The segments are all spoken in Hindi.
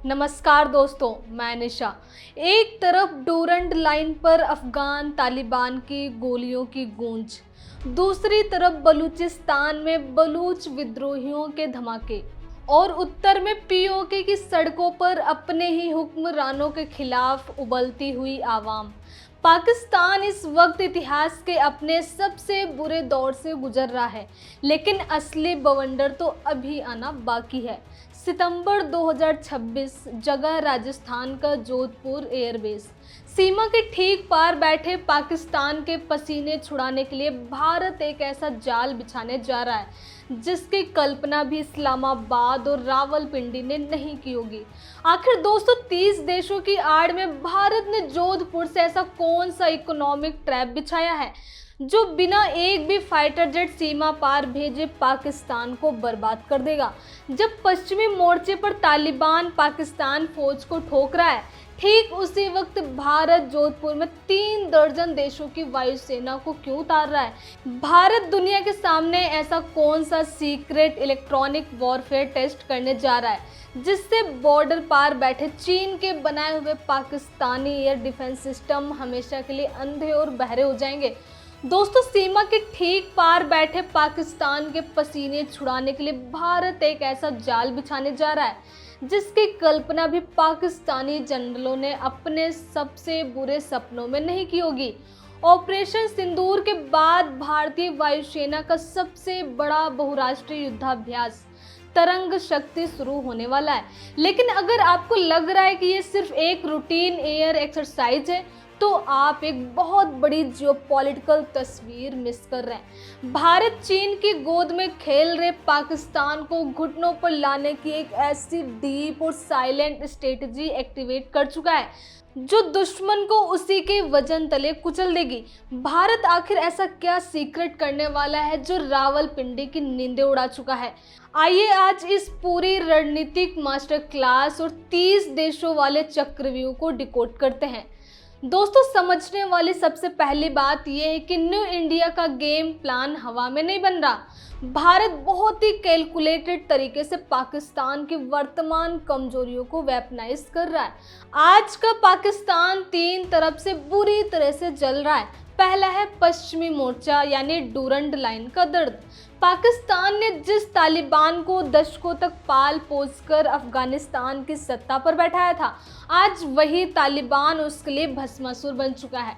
नमस्कार दोस्तों, मैं निशा। एक तरफ डूरंड लाइन पर अफगान तालिबान की गोलियों की गूंज, दूसरी तरफ बलूचिस्तान में बलूच विद्रोहियों के धमाके और उत्तर में पीओके की सड़कों पर अपने ही हुक्मरानों के खिलाफ उबलती हुई आवाम। पाकिस्तान इस वक्त इतिहास के अपने सबसे बुरे दौर से गुजर रहा है, लेकिन असली बवंडर तो अभी आना बाकी है। सितंबर 2026, जगह राजस्थान का जोधपुर एयरबेस। सीमा के ठीक पार बैठे पाकिस्तान के पसीने छुड़ाने के लिए भारत एक ऐसा जाल बिछाने जा रहा है जिसकी कल्पना भी इस्लामाबाद और रावलपिंडी ने नहीं की होगी। आखिर 230 देशों की आड़ में भारत ने जोधपुर से ऐसा कौन सा इकोनॉमिक ट्रैप बिछाया है जो बिना एक भी फाइटर जेट सीमा पार भेजे पाकिस्तान को बर्बाद कर देगा। जब पश्चिमी मोर्चे पर तालिबान पाकिस्तान फौज को ठोक रहा है, ठीक उसी वक्त भारत जोधपुर में 3 दर्जन देशों की वायुसेना को क्यों उतार रहा है? भारत दुनिया के सामने ऐसा कौन सा सीक्रेट इलेक्ट्रॉनिक वॉरफेयर टेस्ट करने जा रहा है जिससे बॉर्डर पार बैठे चीन के बनाए हुए पाकिस्तानी एयर डिफेंस सिस्टम हमेशा के लिए अंधे और बहरे हो जाएंगे? दोस्तों, सीमा के ठीक पार बैठे पाकिस्तान के पसीने छुड़ाने के लिए भारत एक ऐसा जाल बिछाने जा रहा है जिसकी कल्पना भी पाकिस्तानी जनरलों ने अपने सबसे बुरे सपनों में नहीं की होगी। ऑपरेशन सिंदूर के बाद भारतीय वायुसेना का सबसे बड़ा बहुराष्ट्रीय युद्धाभ्यास तरंग शक्ति शुरू होने वाला है। लेकिन अगर आपको लग रहा है कि ये सिर्फ एक रूटीन एयर एक्सरसाइज है, तो आप एक बहुत बड़ी जियोपॉलिटिकल तस्वीर मिस कर रहे हैं। भारत चीन की गोद में खेल रहे पाकिस्तान को घुटनों पर लाने की एक ऐसी डीप और साइलेंट स्ट्रेटजी एक्टिवेट कर चुका है जो दुश्मन को उसी के वजन तले कुचल देगी। भारत आखिर ऐसा क्या सीक्रेट करने वाला है जो रावलपिंडी की नींदें उड़ा चुका है? आइए आज इस पूरी रणनीतिक मास्टर क्लास और 30 देशों वाले चक्रव्यूह को डिकोड करते हैं। दोस्तों, समझने वाली सबसे पहली बात यह है कि न्यू इंडिया का गेम प्लान हवा में नहीं बन रहा। भारत बहुत ही कैलकुलेटेड तरीके से पाकिस्तान की वर्तमान कमजोरियों को वेपनाइज कर रहा है। आज का पाकिस्तान 3 तरफ से बुरी तरह से जल रहा है। पहला है पश्चिमी मोर्चा यानी डूरंड लाइन का दर्द। पाकिस्तान ने जिस तालिबान को दशकों तक पाल पोस कर अफगानिस्तान की सत्ता पर बैठाया था, आज वही तालिबान उसके लिए भस्मासुर बन चुका है।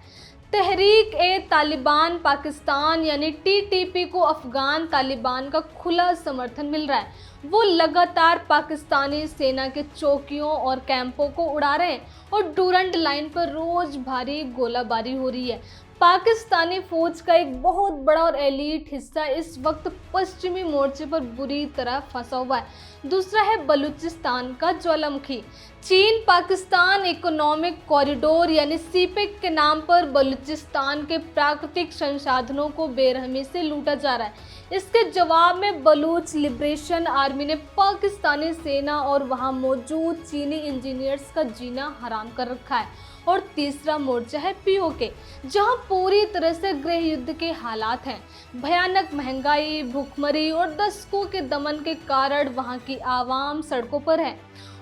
तहरीक ए तालिबान पाकिस्तान यानी टीटीपी को अफगान तालिबान का खुला समर्थन मिल रहा है। वो लगातार पाकिस्तानी सेना के चौकियों और कैंपों को उड़ा रहे हैं और डूरंड लाइन पर रोज भारी गोलाबारी हो रही है। पाकिस्तानी फौज का एक बहुत बड़ा और एलीट हिस्सा इस वक्त पश्चिमी मोर्चे पर बुरी तरह फंसा हुआ है। दूसरा है बलूचिस्तान का ज्वालामुखी। चीन पाकिस्तान इकोनॉमिक कॉरिडोर यानी सीपेक के नाम पर बलूचिस्तान के प्राकृतिक संसाधनों को बेरहमी से लूटा जा रहा है। इसके जवाब में बलूच लिबरेशन आर्मी ने पाकिस्तानी सेना और वहां मौजूद चीनी इंजीनियर्स का जीना हराम कर रखा है। और तीसरा मोर्चा है पीओके, जहां पूरी तरह से गृह युद्ध के हालात हैं। भयानक महंगाई, भूखमरी और दशकों के दमन के कारण वहां की आवाम सड़कों पर है।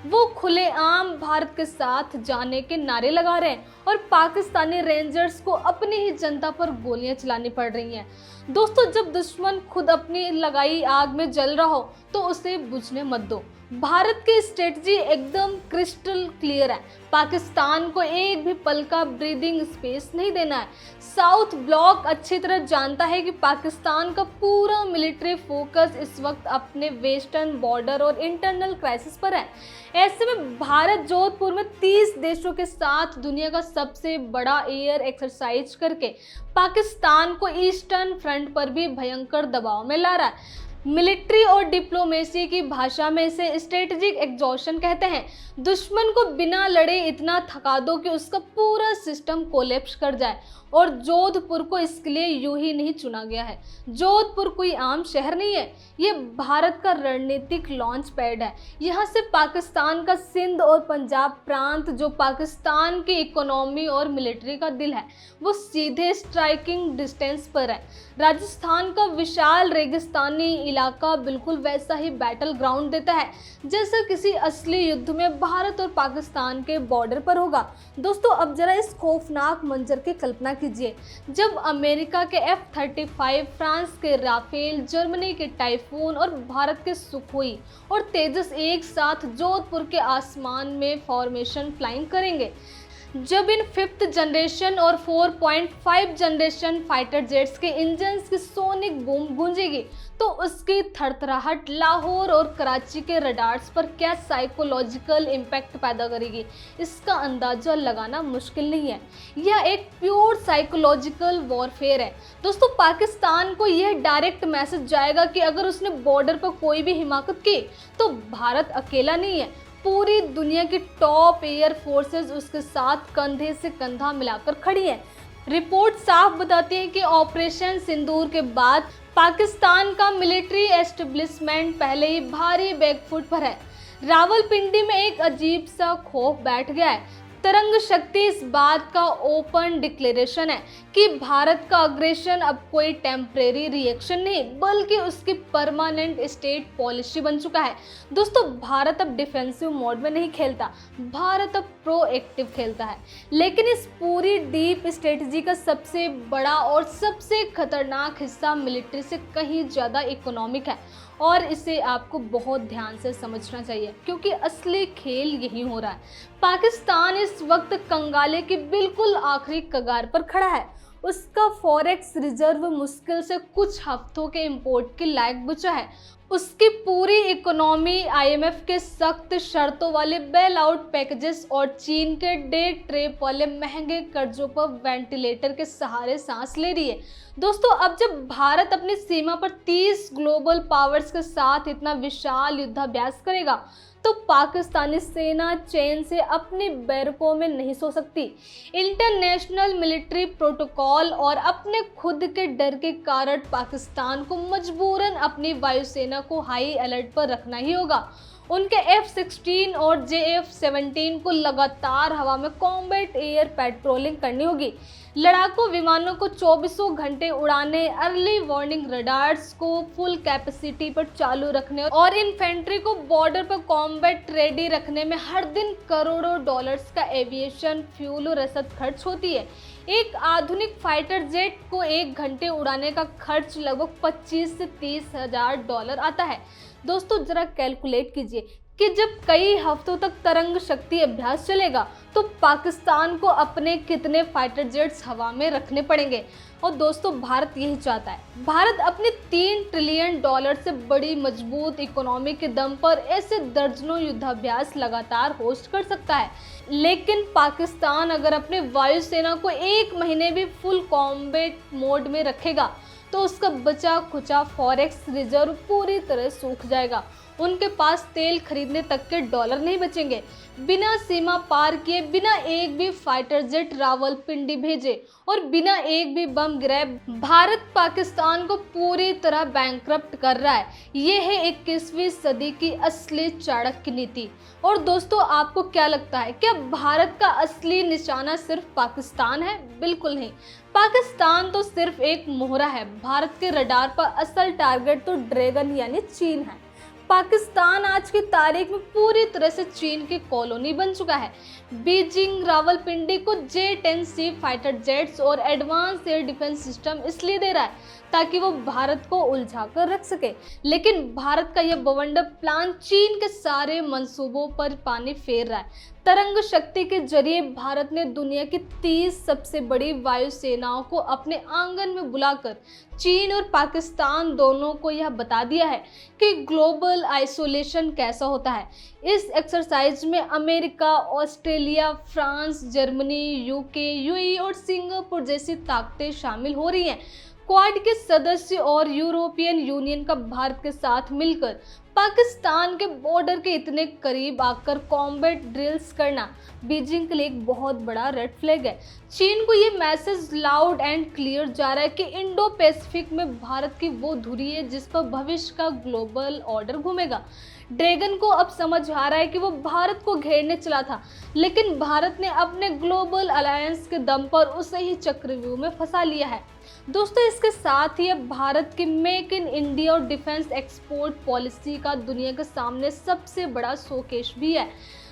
वो खुलेआम भारत के साथ जाने के नारे लगा रहे हैं और पाकिस्तानी रेंजर्स को अपनी ही जनता पर गोलियां चलानी पड़ रही हैं। दोस्तों, जब दुश्मन खुद अपनी लगाई आग में जल रहा हो तो उसे बुझने मत दो। भारत की स्ट्रेटजी एकदम क्रिस्टल क्लियर है। पाकिस्तान को एक भी पल का ब्रीदिंग स्पेस नहीं देना है। साउथ ब्लॉक अच्छी तरह जानता है कि पाकिस्तान का पूरा मिलिट्री फोकस इस वक्त अपने वेस्टर्न बॉर्डर और इंटरनल क्राइसिस पर है। ऐसे में भारत जोधपुर में 30 देशों के साथ दुनिया का सबसे बड़ा एयर एक्सरसाइज करके पाकिस्तान को ईस्टर्न फ्रंट पर भी भयंकर दबाव में ला रहा है। मिलिट्री और डिप्लोमेसी की भाषा में इसे स्ट्रेटेजिक एग्जॉशन कहते हैं। दुश्मन को बिना लड़े इतना थका दो कि उसका पूरा सिस्टम कोलैप्स कर जाए। और जोधपुर को इसके लिए यूं ही नहीं चुना गया है। जोधपुर कोई आम शहर नहीं है, ये भारत का रणनीतिक लॉन्च पैड है। यहाँ से पाकिस्तान का सिंध और पंजाब प्रांत, जो पाकिस्तान की इकोनॉमी और मिलिट्री का दिल है, वो सीधे स्ट्राइकिंग डिस्टेंस पर है। राजस्थान का विशाल रेगिस्तानी इलाका बिल्कुल वैसा ही बैटल ग्राउंड देता है जैसा किसी असली युद्ध में भारत और पाकिस्तान के बॉर्डर पर होगा। दोस्तों, अब जरा इस खौफनाक मंजर की कल्पना कीजिए, जब अमेरिका के F-35, फ्रांस के राफेल, जर्मनी के टाइफून और भारत के सुखोई और तेजस एक साथ जोधपुर के आसमान में फॉर्मेशन फ्लाइंग करेंगे। जब इन 5th जनरेशन और 4.5 जनरेशन फाइटर जेट्स के इंजन्स की सोनिक बूम गूंजेगी तो उसकी थरथराहट लाहौर और कराची के रडार्स पर क्या साइकोलॉजिकल इम्पैक्ट पैदा करेगी, इसका अंदाजा लगाना मुश्किल नहीं है। यह एक प्योर साइकोलॉजिकल वॉरफेयर है। दोस्तों, पाकिस्तान को यह डायरेक्ट मैसेज जाएगा कि अगर उसने बॉर्डर पर कोई भी हिमाकत की तो भारत अकेला नहीं है, पूरी दुनिया की टॉप एयर फोर्सेस उसके साथ कंधे से कंधा मिलाकर खड़ी है। रिपोर्ट साफ बताती है कि ऑपरेशन सिंदूर के बाद पाकिस्तान का मिलिट्री एस्टेब्लिशमेंट पहले ही भारी बैकफुट पर है। रावलपिंडी में एक अजीब सा खौफ बैठ गया है। तरंग शक्ति इस बात का ओपन डिक्लेरेशन है कि भारत का अग्रेशन अब कोई टेम्परेरी रिएक्शन नहीं बल्कि उसकी परमानेंट स्टेट पॉलिसी बन चुका है। दोस्तों, भारत अब डिफेंसिव मोड में नहीं खेलता, भारत अब प्रोएक्टिव खेलता है। लेकिन इस पूरी डीप स्ट्रेटजी का सबसे बड़ा और सबसे खतरनाक हिस्सा मिलिट्री से कहीं ज़्यादा इकोनॉमिक है और इसे आपको बहुत ध्यान से समझना चाहिए क्योंकि असली खेल यही हो रहा है। पाकिस्तान इस वक्त कंगाले की बिल्कुल आखिरी कगार पर खड़ा है। उसका फॉरेक्स रिजर्व मुश्किल से कुछ हफ्तों के इंपोर्ट के लायक बचा है। उसकी पूरी इकोनॉमी IMF के सख्त शर्तों वाले बेल आउट पैकेजेस और चीन के डे ट्रेप वाले महंगे कर्जों पर वेंटिलेटर के सहारे सांस ले रही है। दोस्तों, अब जब भारत अपनी सीमा पर 30 ग्लोबल पावर्स के साथ इतना विशाल युद्धाभ्यास करेगा तो पाकिस्तानी सेना चैन से अपनी बैरकों में नहीं सो सकती। इंटरनेशनल मिलिट्री प्रोटोकॉल और अपने खुद के डर के कारण पाकिस्तान को मजबूरन अपनी वायुसेना को हाई अलर्ट पर रखना ही होगा। उनके F-16 और JF-17 को लगातार हवा में कॉम्बैट एयर पेट्रोलिंग करनी होगी। लड़ाकू विमानों को 24 घंटे उड़ाने, अर्ली वार्निंग रडार्स को फुल कैपेसिटी पर चालू रखने और इन्फेंट्री को बॉर्डर पर कॉम्बैट रेडी रखने में हर दिन करोड़ों डॉलर्स का एविएशन फ्यूल और रसद खर्च होती है। एक आधुनिक फाइटर जेट को 1 घंटे उड़ाने का खर्च लगभग 25 से 30 हजार डॉलर आता है। दोस्तों, जरा कैलकुलेट कीजिए कि जब कई हफ्तों तक तरंग शक्ति अभ्यास चलेगा तो पाकिस्तान को अपने कितने फाइटर जेट्स हवा में रखने पड़ेंगे। और दोस्तों, भारत यही चाहता है। भारत अपने $3 ट्रिलियन से बड़ी मजबूत इकोनॉमी के दम पर ऐसे दर्जनों युद्धाभ्यास लगातार होस्ट कर सकता है। लेकिन पाकिस्तान अगर अपने वायुसेना को 1 महीने भी फुल कॉम्बैट मोड में रखेगा तो उसका बचा खुचा फॉरेक्स रिजर्व पूरी तरह सूख जाएगा। उनके पास तेल खरीदने तक के डॉलर नहीं बचेंगे। बिना सीमा पार किए, बिना एक भी फाइटर जेट रावलपिंडी भेजे और बिना एक भी बम गिराए भारत पाकिस्तान को पूरी तरह बैंकरप्ट कर रहा है। ये है 21वीं सदी की असली चाणक्य नीति। और दोस्तों, आपको क्या लगता है, क्या भारत का असली निशाना सिर्फ पाकिस्तान है? बिल्कुल नहीं। पाकिस्तान तो सिर्फ एक मोहरा है। भारत के रडार पर असल टारगेट तो ड्रैगन यानी चीन है। पाकिस्तान आज की तारीख में पूरी तरह से चीन की कॉलोनी बन चुका है। बीजिंग रावलपिंडी को J-10C फाइटर जेट्स और एडवांस एयर डिफेंस सिस्टम इसलिए दे रहा है ताकि वो भारत को उलझा कर रख सके। लेकिन भारत का यह बवंडर प्लान चीन के सारे मंसूबों पर पानी फेर रहा है। तरंग शक्ति के जरिए भारत ने दुनिया की 30 सबसे बड़ी वायुसेनाओं को अपने आंगन में बुलाकर चीन और पाकिस्तान दोनों को यह बता दिया है कि ग्लोबल आइसोलेशन कैसा होता है। इस एक्सरसाइज में America, Australia, France, Germany, UK, UAE और सिंगापुर जैसी ताकतें शामिल हो रही हैं। क्वाड के सदस्य और यूरोपियन यूनियन का भारत के साथ मिलकर पाकिस्तान के बॉर्डर के इतने करीब आकर कॉम्बैट ड्रिल्स करना बीजिंग के लिए एक बहुत बड़ा रेड फ्लैग है। चीन को ये मैसेज लाउड एंड क्लियर जा रहा है कि इंडो पैसिफिक में भारत की वो धुरी है जिस पर भविष्य का ग्लोबल ऑर्डर घूमेगा। ड्रैगन को अब समझ आ रहा है कि वो भारत को घेरने चला था, लेकिन भारत ने अपने ग्लोबल अलायंस के दम पर उसे ही चक्रव्यूह में फंसा लिया है। दोस्तों, इसके साथ ही अब भारत की मेक इन इंडिया और डिफेंस एक्सपोर्ट पॉलिसी का दुनिया के सामने सबसे बड़ा शोकेस भी है।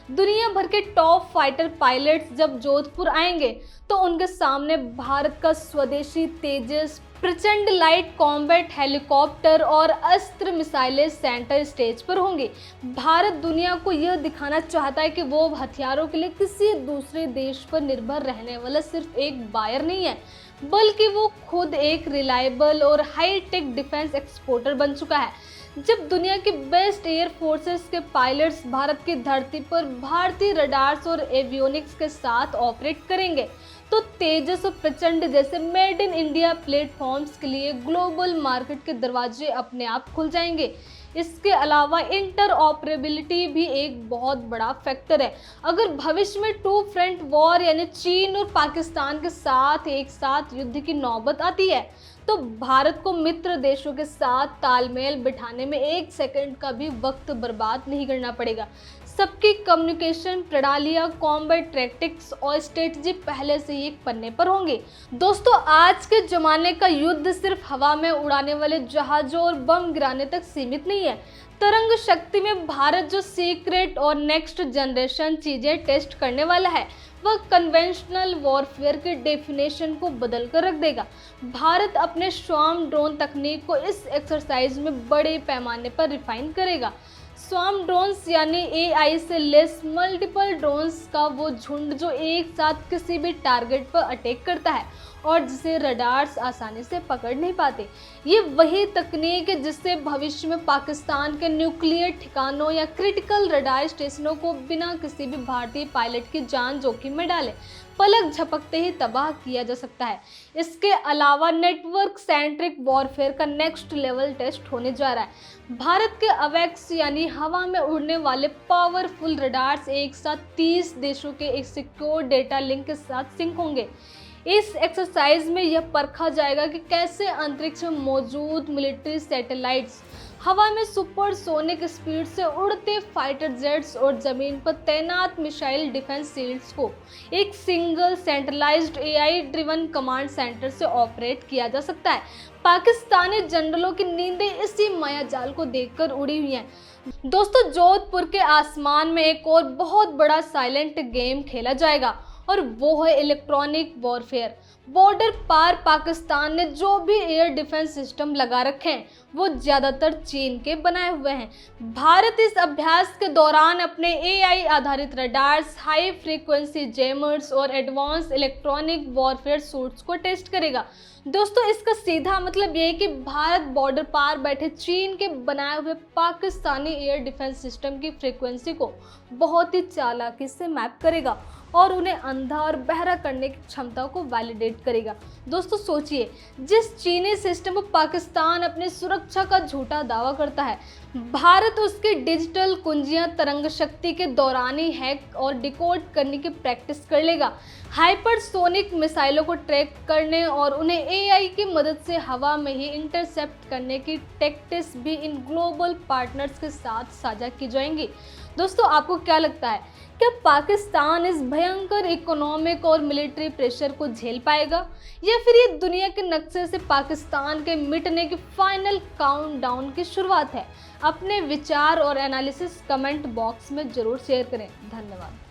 दुनिया भर के टॉप फाइटर पायलट्स जब जोधपुर आएंगे तो उनके सामने भारत का स्वदेशी तेजस, प्रचंड लाइट कॉम्बैट हेलीकॉप्टर और अस्त्र मिसाइलें सेंटर स्टेज पर होंगे। भारत दुनिया को यह दिखाना चाहता है कि वो हथियारों के लिए किसी दूसरे देश पर निर्भर रहने वाला सिर्फ एक बायर नहीं है, बल्कि वो खुद एक रिलायबल और हाई टेक डिफेंस एक्सपोर्टर बन चुका है। जब दुनिया के बेस्ट एयर फोर्सेस के पायलट्स भारत की धरती पर भारतीय रडार्स और एवियोनिक्स के साथ ऑपरेट करेंगे तो तेजस और प्रचंड जैसे मेड इन इंडिया प्लेटफॉर्म्स के लिए ग्लोबल मार्केट के दरवाजे अपने आप खुल जाएंगे। इसके अलावा इंटरऑपरेबिलिटी भी एक बहुत बड़ा फैक्टर है। अगर भविष्य में टू फ्रंट वॉर यानी चीन और पाकिस्तान के साथ एक साथ युद्ध की नौबत आती है तो भारत को मित्र देशों के साथ तालमेल बिठाने में एक सेकंड का भी वक्त बर्बाद नहीं करना पड़ेगा। सबकी कम्युनिकेशन प्रणालियाँ, कॉम्बैट टैक्टिक्स और स्ट्रेटजी पहले से ही एक पन्ने पर होंगे। दोस्तों, आज के जमाने का युद्ध सिर्फ हवा में उड़ाने वाले जहाजों और बम गिराने तक सीमित नहीं है। तरंग शक्ति में भारत जो सीक्रेट और नेक्स्ट जनरेशन चीजें टेस्ट करने वाला है वह कन्वेंशनल वॉरफेयर के डेफिनेशन को बदल कर रख देगा। भारत अपने स्वार्म ड्रोन तकनीक को इस एक्सरसाइज में बड़े पैमाने पर रिफाइन करेगा। स्वार्म ड्रोन्स यानी AI से लेस मल्टीपल ड्रोन्स का वो झुंड जो एक साथ किसी भी टारगेट पर अटैक करता है और जिसे रडार्स आसानी से पकड़ नहीं पाते। ये वही तकनीक है जिससे भविष्य में पाकिस्तान के न्यूक्लियर ठिकानों या क्रिटिकल रडार स्टेशनों को बिना किसी भी भारतीय पायलट की जान जोखिम में डाले पलक झपकते ही तबाह किया जा सकता है। इसके अलावा नेटवर्क सेंट्रिक वॉरफेयर का नेक्स्ट लेवल टेस्ट होने जा रहा है। भारत के अवेक्स यानी हवा में उड़ने वाले पावरफुल रडार्स एक साथ 30 देशों के एक सिक्योर डेटा लिंक के साथ सिंक होंगे। इस एक्सरसाइज में यह परखा जाएगा कि कैसे अंतरिक्ष में मौजूद मिलिट्री सैटेलाइट्स, हवा में सुपरसोनिक स्पीड से उड़ते फाइटर जेट्स और जमीन पर तैनात मिसाइल डिफेंस शील्ड्स को एक single centralised AI driven command centre से ऑपरेट किया जा सकता है। पाकिस्तानी जनरलों की नींदें इसी मायाजाल को देखकर उड़ी हुई हैं। दोस्तों, जोधपुर के आसमान में एक और बहुत बड़ा साइलेंट गेम खेला जाएगा और वो है इलेक्ट्रॉनिक वॉरफेयर। बॉर्डर पार पाकिस्तान ने जो भी एयर डिफेंस सिस्टम लगा रखे हैं वो ज़्यादातर चीन के बनाए हुए हैं। भारत इस अभ्यास के दौरान अपने AI आधारित रडार्स, हाई फ्रीक्वेंसी जैमर्स और एडवांस इलेक्ट्रॉनिक वॉरफेयर सूट्स को टेस्ट करेगा। दोस्तों, इसका सीधा मतलब ये है कि भारत बॉर्डर पार बैठे चीन के बनाए हुए पाकिस्तानी एयर डिफेंस सिस्टम की फ्रीक्वेंसी को बहुत ही चालाकी से मैप करेगा और उन्हें अंधा और बहरा करने की क्षमता को वैलिडेट करेगा। दोस्तों, सोचिए, जिस चीनी सिस्टम पर पाकिस्तान अपनी सुरक्षा का झूठा दावा करता है, भारत उसकी डिजिटल कुंजियां तरंग शक्ति के दौरान ही हैक और डिकोड करने की प्रैक्टिस कर लेगा। हाइपरसोनिक मिसाइलों को ट्रैक करने और उन्हें AI की मदद से हवा में ही इंटरसेप्ट करने की टैक्टिक्स भी इन ग्लोबल पार्टनर्स के साथ साझा की जाएंगी। दोस्तों, आपको क्या लगता है, क्या पाकिस्तान इस भयंकर इकोनॉमिक और मिलिट्री प्रेशर को झेल पाएगा या फिर ये दुनिया के नक्शे से पाकिस्तान के मिटने की फाइनल काउंटडाउन की शुरुआत है? अपने विचार और एनालिसिस कमेंट बॉक्स में जरूर शेयर करें। धन्यवाद।